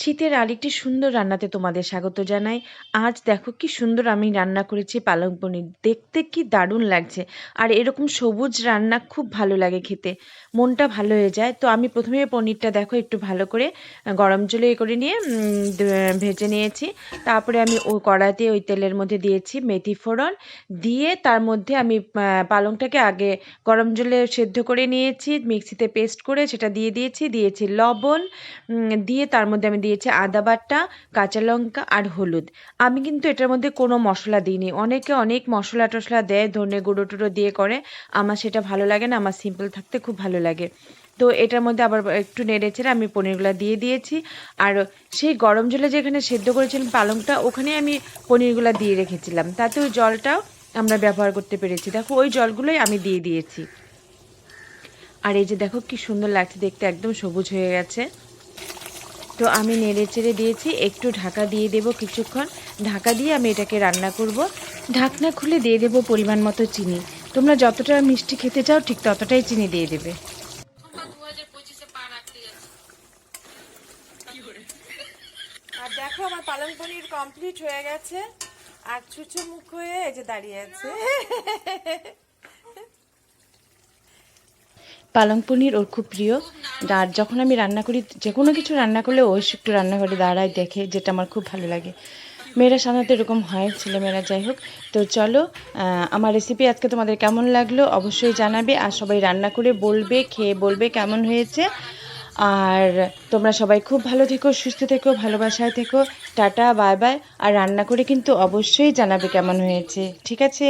শীতের আরেকটি সুন্দর রান্নাতে তোমাদের স্বাগত জানাই। আজ দেখো কি সুন্দর আমি রান্না করেছি পালং পনির। দেখতে কি দারুণ লাগছে। আর এরকম সবুজ রান্না খুব ভালো লাগে খেতে। মনটা ভালো হয়ে যায়। তো আমি প্রথমে পনিরটা দেখো একটু ভালো করে গরম জলে করে নিয়ে ভেজে নিয়েছি। তারপরে আমি ওই কড়াইতে ওই তেলের মধ্যে দিয়েছি মেথি ফোড়ন। দিয়ে তার মধ্যে আমি পালংটাকে আগে গরম জলে সেদ্ধ করে নিয়েছি। মিক্সিতে পেস্ট করে সেটা দিয়ে দিয়েছি লবণ। দিয়ে তার মধ্যে আমি দিয়েছি আদা বাটা, কাঁচা লঙ্কা আর হলুদ। আমি কিন্তু এটার মধ্যে কোনো মশলা দিইনি। অনেকে অনেক মশলা টশলা দেয়, ধনে গুঁড়ো টুড়ো দিয়ে করে। আমার সেটা ভালো লাগে না, আমার সিম্পল থাকতে খুব ভালো লাগে। তো এটার মধ্যে আবার একটু নেড়েচেড়ে আমি পনিরগুলো দিয়ে দিয়েছি। আর সেই গরম জলে যেখানে সেদ্ধ করেছিলাম পালংটা, ওখানে আমি পনিরগুলো দিয়ে রেখেছিলাম, তাতে ওই জলটাও আমরা ব্যবহার করতে পেরেছি। দেখো ওই জলগুলোই আমি দিয়ে দিয়েছি। আর এই যে দেখো কি সুন্দর লাগছে দেখতে, একদম সবুজ হয়ে গেছে। তো আমি নেড়েচেড়ে দিয়েছি, একটু ঢাকা দিয়ে দেব কিছুক্ষণ। ঢাকা দিয়ে আমি এটাকে রান্না করব। ঢাকনা খুলে দিয়ে দেব পরিমাণ মতো চিনি। তোমরা যতটা মিষ্টি খেতে চাও ঠিক ততটাই চিনি দিয়ে দেবে। আর দেখো আমার পালং পনির কমপ্লিট হয়ে গেছে। আর ছুঁচো মুখ হয়ে এই যে দাঁড়িয়ে আছে। পালং পনির ওর খুব প্রিয়। আর যখন আমি রান্না করি, যে কোনো কিছু রান্না করলে ও একটু রান্নাঘরে দাঁড়ায় দেখে, যেটা আমার খুব ভালো লাগে। মেয়েরা সাধারণত এরকম হয়, ছেলেমেয়েরা যাই হোক। তো চলো, আমার রেসিপি আজকে তোমাদের কেমন লাগলো অবশ্যই জানাবে। আর সবাই রান্না করে বলবে, খেয়ে বলবে কেমন হয়েছে। আর তোমরা সবাই খুব ভালো থেকো, সুস্থ থেকো, ভালোবাসায় থেকো। Tata, bye bye. আর রান্না করে কিন্তু অবশ্যই জানাবে কেমন হয়েছে, ঠিক আছে?